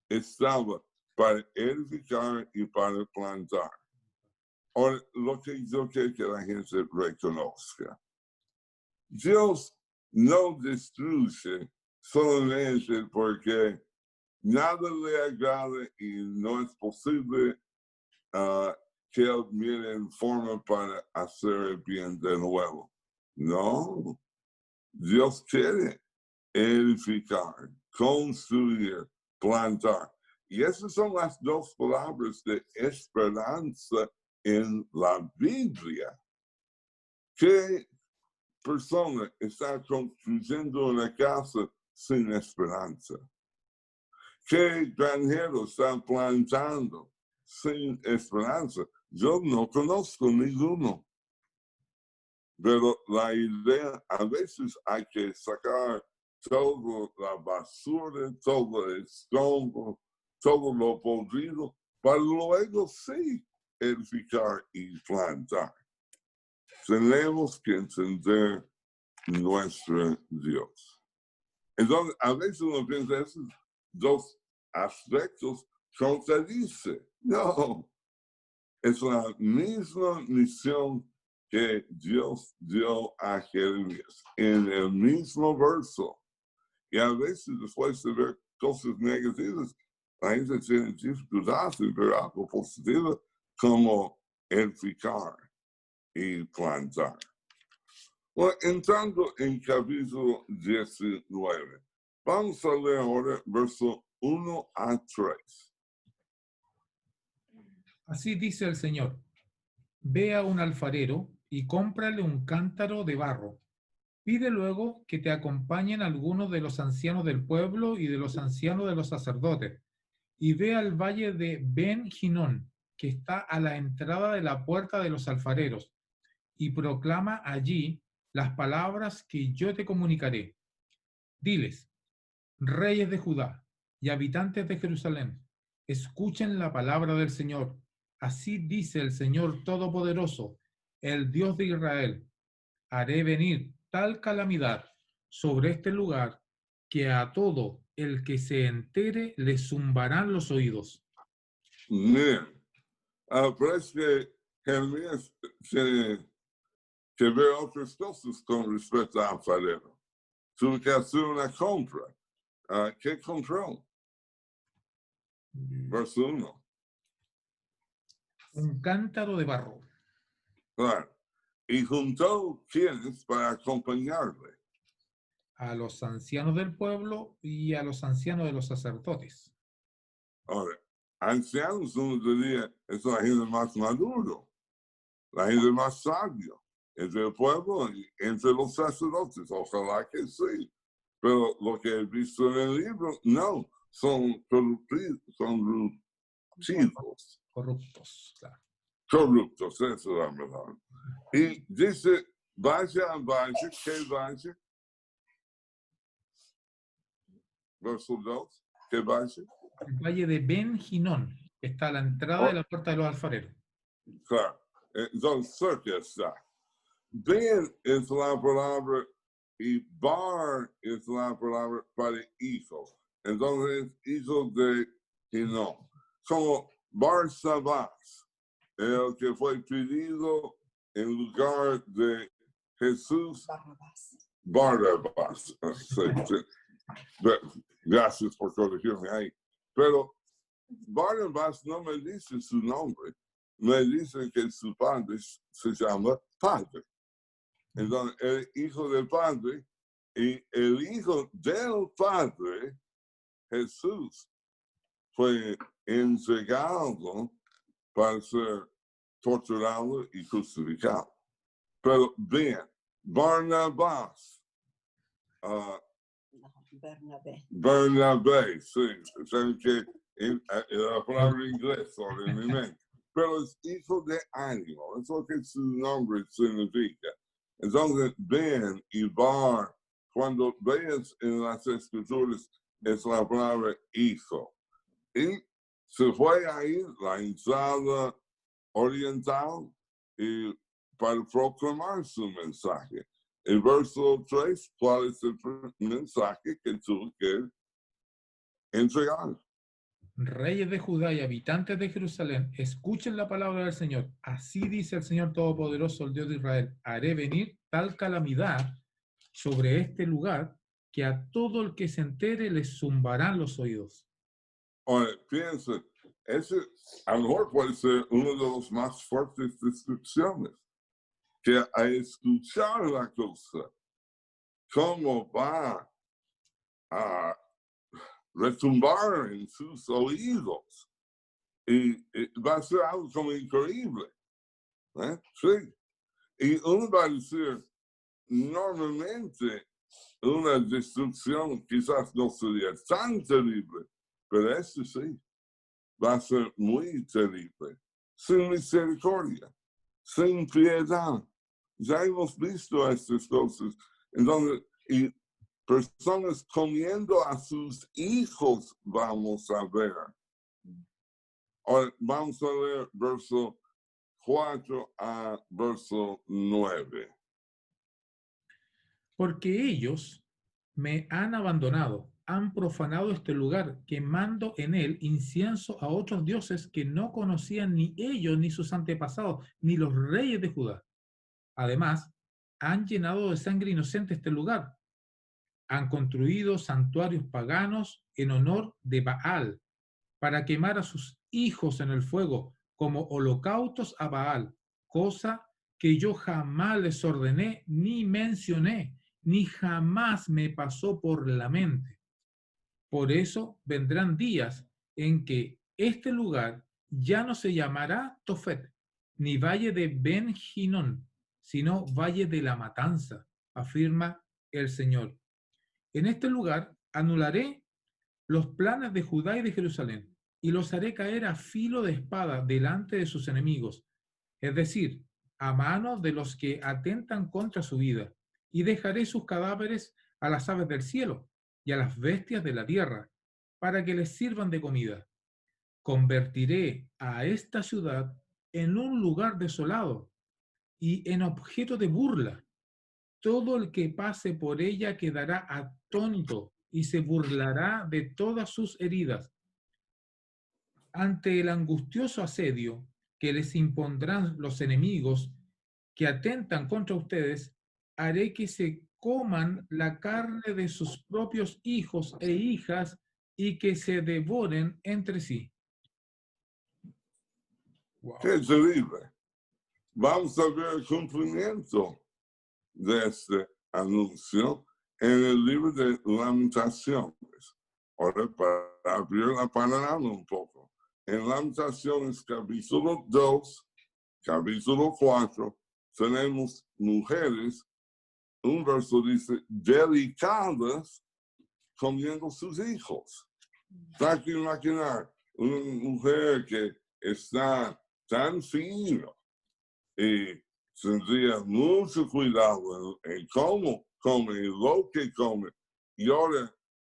estaba para edificar y para plantar. Ahora, lo que yo quiero que la gente reconozca. Dios no destruye solamente porque nada le agrada y no es posible que él mire en forma para hacer el bien de nuevo. No, Dios quiere edificar, construir, plantar. Y esas son las dos palabras de esperanza en la Biblia. ¿Qué persona está construyendo una casa sin esperanza? ¿Qué granjero está plantando sin esperanza? Yo no conozco ninguno. Pero la idea, a veces hay que sacar toda la basura, todo el escombro, todo lo podrido, para luego sí edificar y plantar. Tenemos que entender nuestro Dios. Entonces, a veces uno piensa esos dos aspectos contradicen. No, es la misma misión que Dios dio a Jeremías en el mismo verso. Y a veces después de ver cosas negativas, la gente tiene dificultad en ver algo positivo como edificar y plantar. Bueno, entrando en capítulo 19, vamos a leer ahora verso 1 a 3. Así dice el Señor. Ve a un alfarero y cómprale un cántaro de barro. Pide luego que te acompañen algunos de los ancianos del pueblo y de los ancianos de los sacerdotes. Y ve al valle de Ben Hinón, que está a la entrada de la puerta de los alfareros, y proclama allí las palabras que yo te comunicaré. Diles, reyes de Judá y habitantes de Jerusalén, escuchen la palabra del Señor. Así dice el Señor Todopoderoso, el Dios de Israel. Haré venir tal calamidad sobre este lugar que a todo el que se entere le zumbarán los oídos. Miren, parece que Jeremías tiene que ver otras cosas con respecto al alfarero. Tuvo que hacer una compra. ¿Qué compró? Verso 1. Un cántaro de barro. Claro. Y juntó quienes para acompañarle. a los ancianos del pueblo y a los ancianos de los sacerdotes. Ahora, ancianos uno diría, es la gente más maduro, la gente más sabia, entre el pueblo y entre los sacerdotes, ojalá que sí. Pero lo que he visto en el libro, no, son corruptos, Corruptos, claro. corruptos, esa es la verdad. Y dice, vaya, que vaya. Verso 2, que vaya. El valle de Ben Hinón, que está a la entrada de la puerta de los alfareros. Claro, entonces cerca está. Ben es la palabra y bar es la palabra para hijo. Entonces, hijo de Hinón. Como Bar Sabás, el que fue pedido en lugar de Jesús. Barrabás. Sí, sí. Gracias por corregirme ahí. Pero Barnabas no me dice su nombre, me dice que su padre se llama Padre. Entonces, el hijo del Padre y el hijo del Padre, Jesús, fue entregado para ser torturado y crucificado. Pero bien, Barnabas, Bernabé, sí, saben que la palabra inglesa en mi mente, pero es hijo de ánimo, es lo que su nombre significa. Entonces, Ben y Bar, cuando veas en las escrituras, es la palabra hijo. Y se fue ahí la entrada oriental y para proclamar su mensaje. El verso 3, ¿cuál es el mensaje que tuvo que entregar? Reyes de Judá y habitantes de Jerusalén, escuchen la palabra del Señor. Así dice el Señor Todopoderoso, el Dios de Israel. Haré venir tal calamidad sobre este lugar que a todo el que se entere le zumbarán los oídos. Ahora, piensa, ese a lo mejor puede ser uno de los más fuertes descripciones, que a escuchar la cosa, cómo va a retumbar en sus oídos. Y va a ser algo como increíble. Sí. Y uno va a decir, normalmente una destrucción quizás no sería tan terrible, pero esto sí, va a ser muy terrible. Sin misericordia, sin piedad. Ya hemos visto estas cosas. Entonces, y personas comiendo a sus hijos vamos a ver. Ahora vamos a leer verso 4 a verso 9. Porque ellos me han abandonado, han profanado este lugar, quemando en él incienso a otros dioses que no conocían ni ellos, ni sus antepasados, ni los reyes de Judá. Además, han llenado de sangre inocente este lugar. Han construido santuarios paganos en honor de Baal, para quemar a sus hijos en el fuego como holocaustos a Baal, cosa que yo jamás les ordené ni mencioné, ni jamás me pasó por la mente. Por eso vendrán días en que este lugar ya no se llamará Tofet, ni valle de Ben Hinón, sino valle de la matanza, afirma el Señor. En este lugar anularé los planes de Judá y de Jerusalén, y los haré caer a filo de espada delante de sus enemigos, es decir, a manos de los que atentan contra su vida, y dejaré sus cadáveres a las aves del cielo y a las bestias de la tierra, para que les sirvan de comida. Convertiré a esta ciudad en un lugar desolado y en objeto de burla. Todo el que pase por ella quedará atónito y se burlará de todas sus heridas. Ante el angustioso asedio que les impondrán los enemigos que atentan contra ustedes, haré que se coman la carne de sus propios hijos e hijas y que se devoren entre sí. Wow. Qué terrible. Vamos a ver el cumplimiento de este anuncio en el libro de Lamentaciones. Ahora, para abrir la panorama un poco. En Lamentaciones, capítulo 2, capítulo 4, tenemos mujeres, un verso dice, delicadas comiendo sus hijos. Hay que imaginar una mujer que está tan fina y tendría mucho cuidado en cómo come y lo que come, y ahora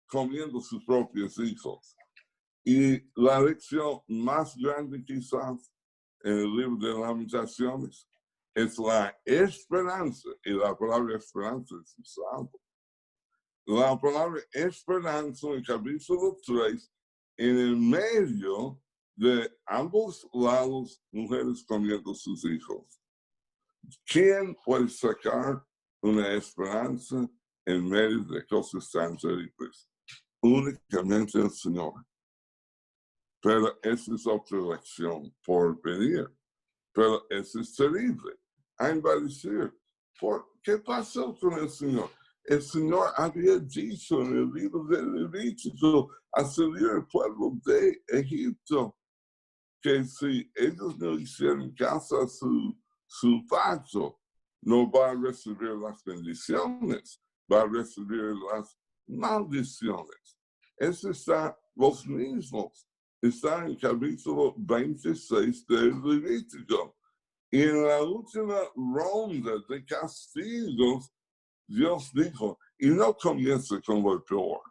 comiendo sus propios hijos. Y la lección más grande quizás en el libro de Lamentaciones es la esperanza, y la palabra esperanza es usada. La palabra esperanza en el capítulo 3, en el medio de ambos lados, mujeres comiendo sus hijos. ¿Quién puede sacar una esperanza en medio de cosas tan terribles? Únicamente el Señor. Pero esa es otra lección por venir. Pero eso es terrible. Alguien va a decir, ¿qué pasó con el Señor? El Señor había dicho en el libro de Levítico a salir el pueblo de Egipto que si ellos no hicieron caso a su pacto, no va a recibir las bendiciones, va a recibir las maldiciones. Eso está los mismos. Está en el capítulo 26 del Levítico. Y en la última ronda de castigos, Dios dijo, y no comienza con lo peor.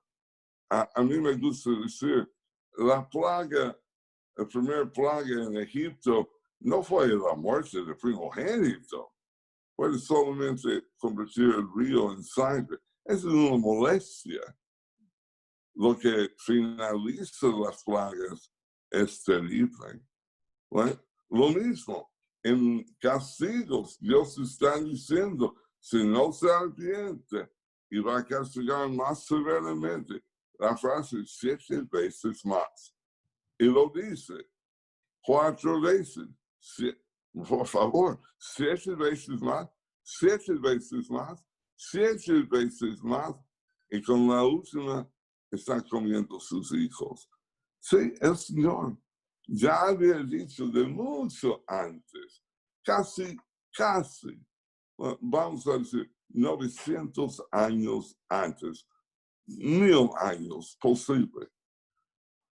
A mí me gusta decir, la primera plaga en Egipto no fue la muerte del primogénito, fue solamente convertir el río en sangre. Es una molestia. Lo que finaliza las plagas es terrible. ¿Bueno? Lo mismo, en castigos, Dios está diciendo, si no se arrepiente, y va a castigar más severamente. La frase 7 veces más. Y lo dice 4 veces. Por favor, 7 veces más, 7 veces más, 7 veces más. Y con la última, están comiendo sus hijos. Sí, el Señor ya había dicho de mucho antes, casi, bueno, vamos a decir, 900 años antes, 1000 años posible,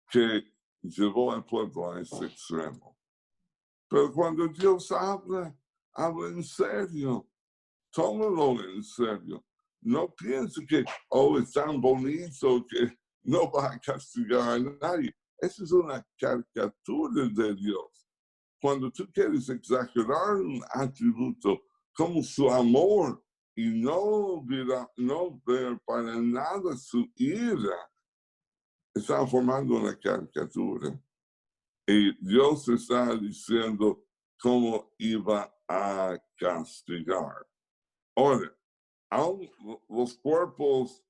que llevó al pueblo a ese extremo. Pero cuando Dios habla en serio, tómalo en serio. No piense que, es tan bonito que no va a castigar a nadie. Esa es una caricatura de Dios. Cuando tú quieres exagerar un atributo como su amor y no ver para nada su ira, está formando una caricatura. Y Dios está diciendo cómo iba a castigar. Ahora, aún los cuerpos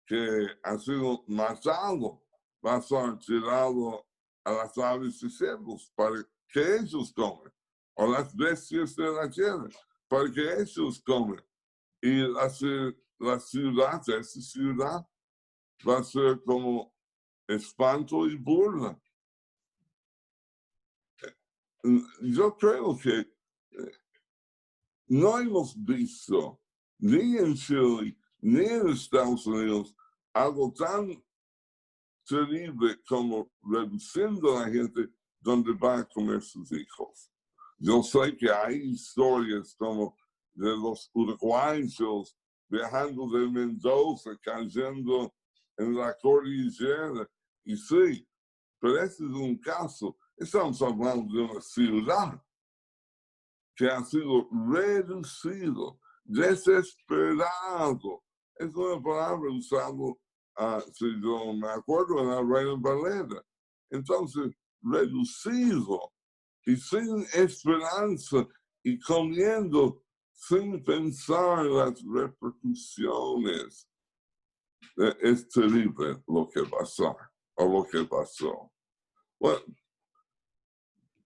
que han sido matados van a ser tirados a las aves y cerdos para que ellos comen, o las bestias de la tierra para que ellos comen. Y la ciudad, esa ciudad, va a ser como espanto y burla. Yo creo que no hemos visto ni en Chile ni en Estados Unidos algo tan terrible como reduciendo a la gente donde va a comer sus hijos. Yo sé que hay historias como de los uruguayos viajando de Mendoza, cayendo en la cordillera, y sí, pero ese es un caso. Estamos hablando de una ciudad que ha sido reducido, desesperado. Es una palabra usada, si yo me acuerdo, en la Reina Valera. Entonces, reducido y sin esperanza y comiendo sin pensar las repercusiones. Es terrible lo que pasó o lo que pasó. Bueno,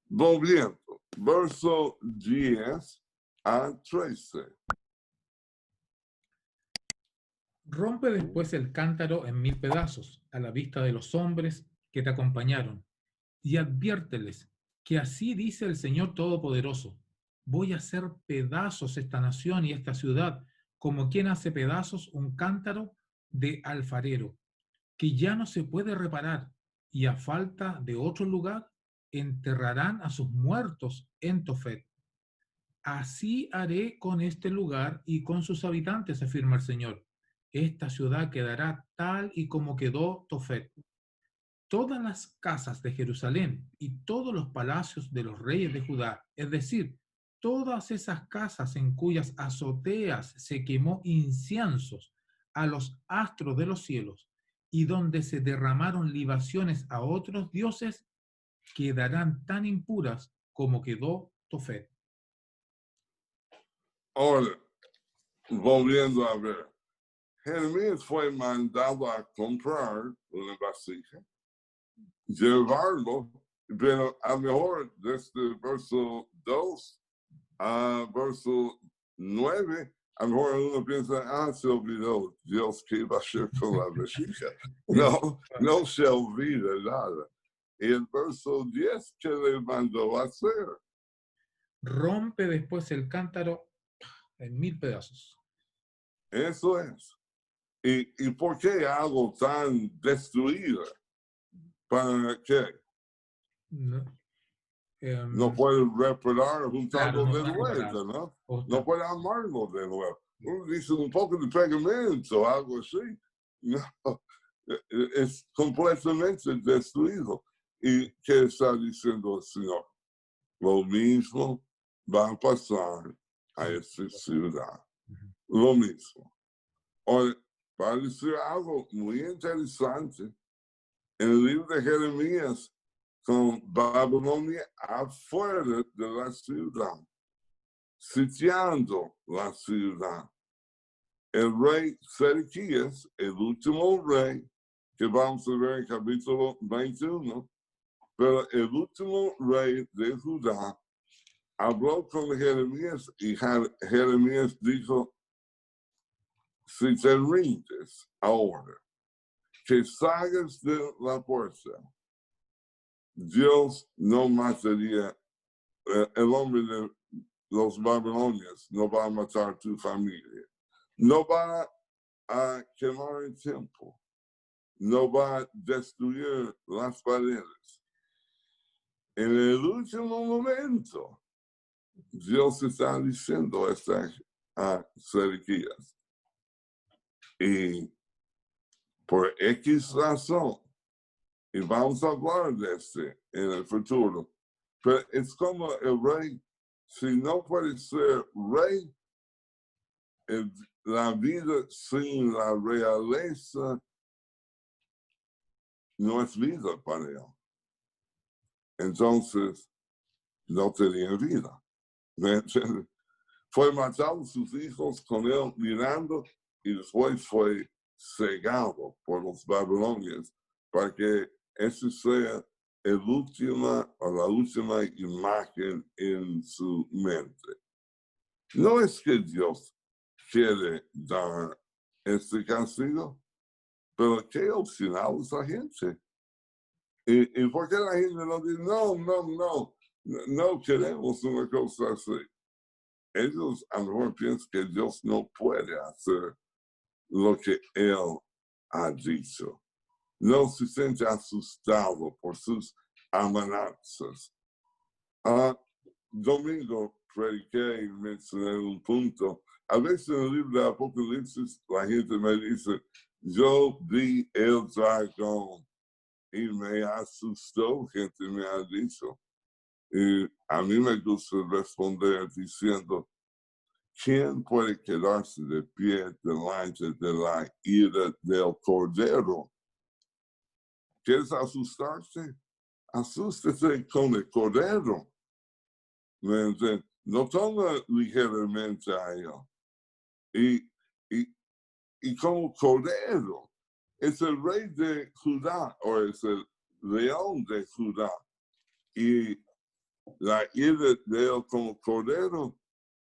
volviendo, verso 10 a 13. Rompe después el cántaro en 1000 pedazos a la vista de los hombres que te acompañaron y adviérteles que así dice el Señor Todopoderoso: voy a hacer pedazos esta nación y esta ciudad, como quien hace pedazos un cántaro de alfarero, que ya no se puede reparar, y a falta de otro lugar, enterrarán a sus muertos en Tofet. Así haré con este lugar y con sus habitantes, afirma el Señor. Esta ciudad quedará tal y como quedó Tofet. Todas las casas de Jerusalén y todos los palacios de los reyes de Judá, es decir, todas esas casas en cuyas azoteas se quemó inciensos a los astros de los cielos y donde se derramaron libaciones a otros dioses, quedarán tan impuras como quedó Tofet. Ahora, volviendo a ver, Jeremías fue mandado a comprar una vasija, llevarlo, pero a lo mejor desde el verso 2 a verso 9, a lo mejor uno piensa, se olvidó Dios que iba a hacer con la vasija. No, no se olvida nada. Y el verso 10, ¿qué le mandó a hacer? Rompe después el cántaro en 1000 pedazos. Eso es. ¿Y por qué algo tan destruido? ¿Para qué? No, No puede reparar juntarlo claro, no de va a reparar. vuelta, ¿no? Justo. No puede armarlo de nuevo. Uno dice un poco de pegamento, algo así. No, es completamente destruido. ¿Y qué está diciendo el Señor? Lo mismo va a pasar a esta ciudad. Lo mismo. Ahora, para decir algo muy interesante, en el libro de Jeremías, con Babilonia afuera de la ciudad, sitiando la ciudad. El rey Sedequías, el último rey, que vamos a ver en capítulo 21, pero el último rey de Judá habló con Jeremías y Jeremías dijo: si te rindes ahora, que salgas de la puerta, Dios no mataría, el hombre de los babilonios no va a matar tu familia, no va a quemar el templo, no va a destruir las paredes. En el último momento, Dios está diciendo a Sedequías. Y por X razón, y vamos a hablar de este en el futuro, pero es como el rey, si no puede ser rey, la vida sin la realeza no es vida para él. Entonces, no tenía vida. Fue matado sus hijos con él mirando y después fue cegado por los babilonios para que esa sea la última imagen en su mente. No es que Dios quiere dar este castigo, pero qué opcional es la gente. ¿Y por qué la gente no dice, no queremos una cosa así? Ellos a lo mejor piensan que Dios no puede hacer lo que Él ha dicho. No se siente asustado por sus amenazas. Domingo prediqué y mencioné un punto. A veces en el libro de Apocalipsis la gente me dice, yo vi el dragón y me asustó, gente me ha dicho. Y a mí me gusta responder diciendo, ¿quién puede quedarse de pie delante de la ira del Cordero? ¿Quieres asustarse? Asústese con el Cordero. No toma ligeramente a él. Y como Cordero, es el rey de Judá, o es el león de Judá. Y la ira de él como Cordero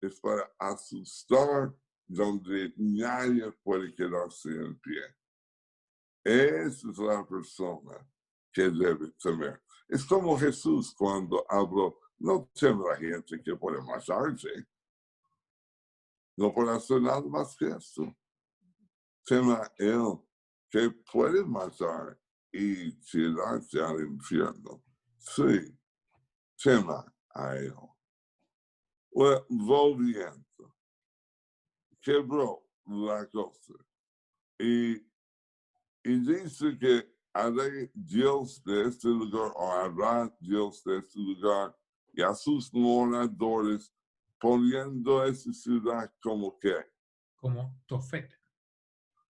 es para asustar donde nadie puede quedarse en pie. Esa es la persona que debe temer. Es como Jesús cuando habló, no teme la gente que puede matarse. No puede hacer nada más que eso. Tema él que puede matar y tirarse al infierno. Sí, tema a él. Well, volviendo, quebró la cosa. Y dice que haré Dios de este lugar, o hará Dios de este lugar, y a sus moradores, poniendo esa ciudad como que como Tofet.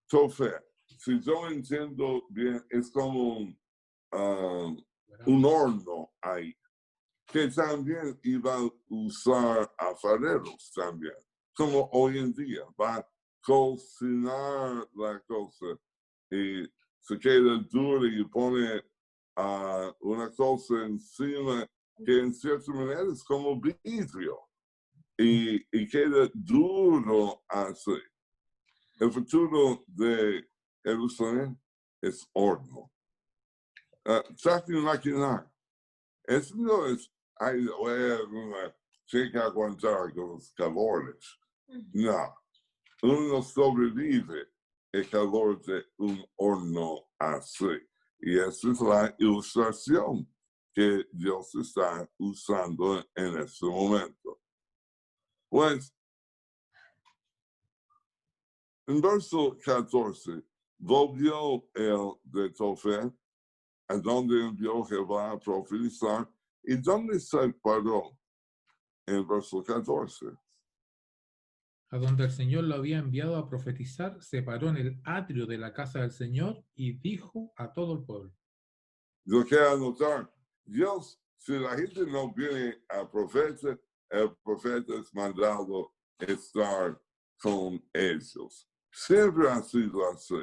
Tofet. Si yo entiendo bien, es como un horno ahí, que también iba a usar alfareros también, como hoy en día, va a cocinar la cosa y se queda dura y pone una cosa encima que en cierta manera es como vidrio y queda duro así. El futuro de Jerusalén es horno. Trate de imaginar. Eso no es, ay, bueno, tiene que aguantar con los calores. No, uno sobrevive el calor de un horno así. Y esa es la ilustración que Dios está usando en este momento. Pues, en verso 14, volvió el de Tofet, a donde envió Jehová a profetizar, y donde se paró, en verso 14. A donde el Señor lo había enviado a profetizar, se paró en el atrio de la casa del Señor y dijo a todo el pueblo. Yo quiero anotar, Dios, si la gente no viene a profeta, el profeta es mandado estar con ellos. Siempre ha sido así.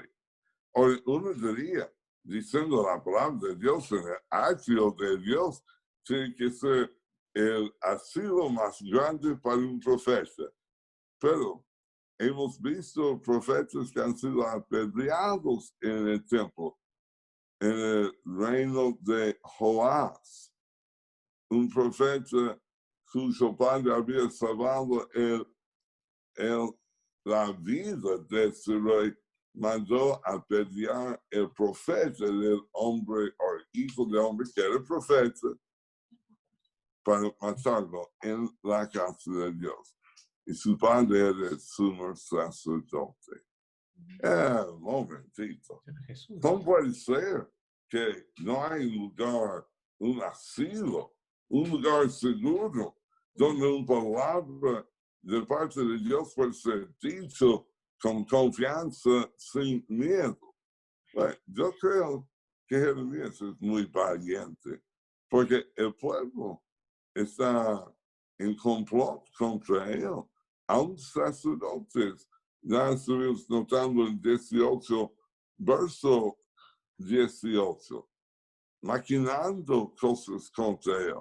Hoy uno diría, diciendo la palabra de Dios en el atrio de Dios, tiene que ser el asilo más grande para un profeta. Pero hemos visto profetas que han sido apedreados en el templo, en el reino de Joás, un profeta cuyo padre había salvado la vida de ese rey, mandó apedrear el profeta del hombre o hijo del hombre que era profeta para matarlo en la casa de Dios. Y su padre era el sumo sacerdote. Un momentito. Jesús. ¿Cómo puede ser que no hay lugar, un asilo, un lugar seguro, donde una palabra de parte de Dios puede ser dicho con confianza, sin miedo? Bueno, yo creo que Jeremías es muy valiente, porque el pueblo está en complot contra él. Aún sacerdotes, ya estuvimos notando en 18, verso 18, maquinando cosas contra él.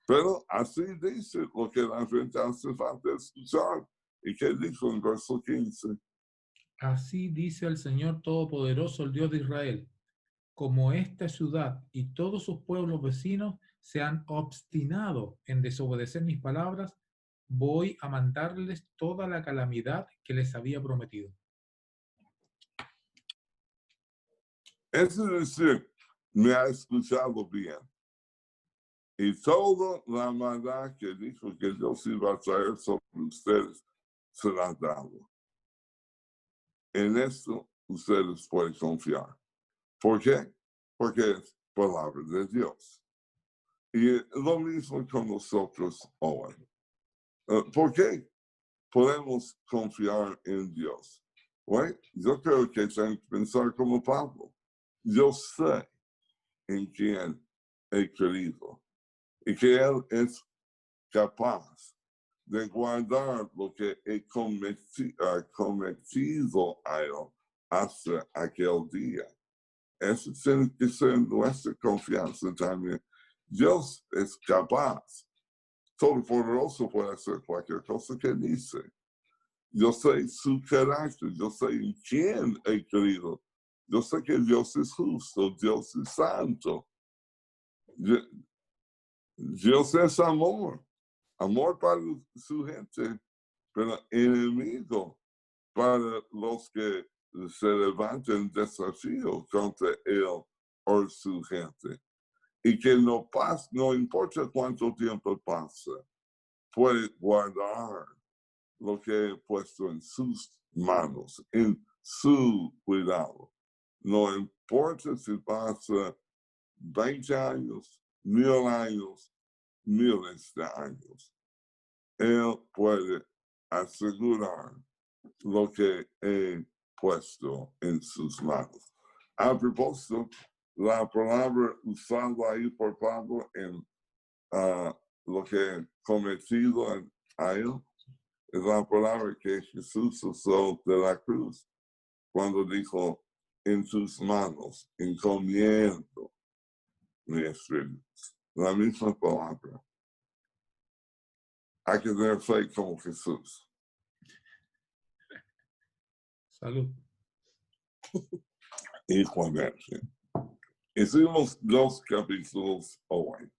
Pero así dice lo que la gente hace falta escuchar. ¿Y qué dijo en verso 15? Así dice el Señor Todopoderoso, el Dios de Israel. Como esta ciudad y todos sus pueblos vecinos se han obstinado en desobedecer mis palabras, voy a mandarles toda la calamidad que les había prometido. Es decir, me ha escuchado bien. Y toda la maldad que dijo que Dios iba a traer sobre ustedes será dado. En esto ustedes pueden confiar. ¿Por qué? Porque es palabra de Dios. Y lo mismo con nosotros hoy. ¿Por qué podemos confiar en Dios? Bueno, yo creo que tengo que pensar como Pablo. Yo sé en quién he creído y que Él es capaz de guardar lo que he cometido a Él hasta aquel día. Eso tiene que ser nuestra confianza también. Dios es capaz, todopoderoso puede hacer cualquier cosa que dice. yo sé su carácter, yo sé en quién he creído. Yo sé que Dios es justo, Dios es santo. Dios es amor, amor para su gente, pero enemigo para los que se levanten desafío contra él o su gente. Y que no pasa, no importa cuánto tiempo pasa, puede guardar lo que he puesto en sus manos, en su cuidado. No importa si pasa 20 años, 1000 años, miles de años. Él puede asegurar lo que he puesto en sus manos. A propósito, la palabra usada ahí por Pablo en lo que he cometido a él es la palabra que Jesús usó de la cruz cuando dijo, en tus manos encomiendo mi espíritu. La misma palabra. Hay que tener fe como Jesús. Salud. Y ponerse. Hicimos 2 capítulos hoy.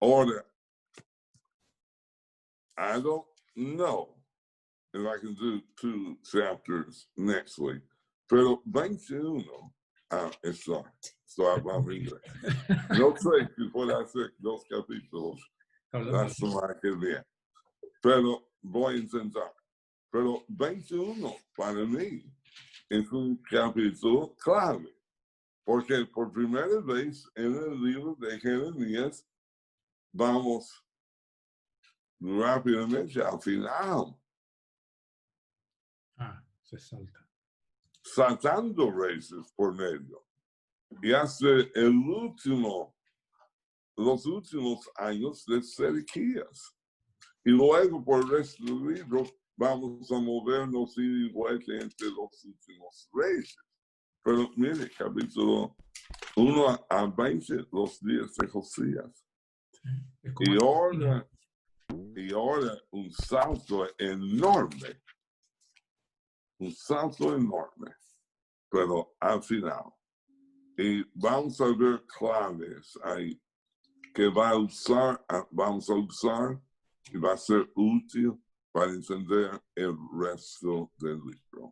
Ahora, I don't know if I can do 2 chapters next week, pero 21, estoy hablando inglés. No sé si puedo hacer 2 capítulos la semana que viene, pero voy a intentar. Pero 21 para mí es un capítulo clave, porque por primera vez en el libro de Jeremías vamos rápidamente al final. Se salta. Saltando raíces por medio. Y hasta los últimos años de Sedequías. Y luego por el resto del libro vamos a movernos y vuelta entre los últimos reyes. Pero mire, capítulo 1 a 20, los días de Josías. Y ahora un salto enorme. Un salto enorme. Pero al final. Y vamos a ver claves ahí que vamos a usar y va a ser útil para entender el resto del libro.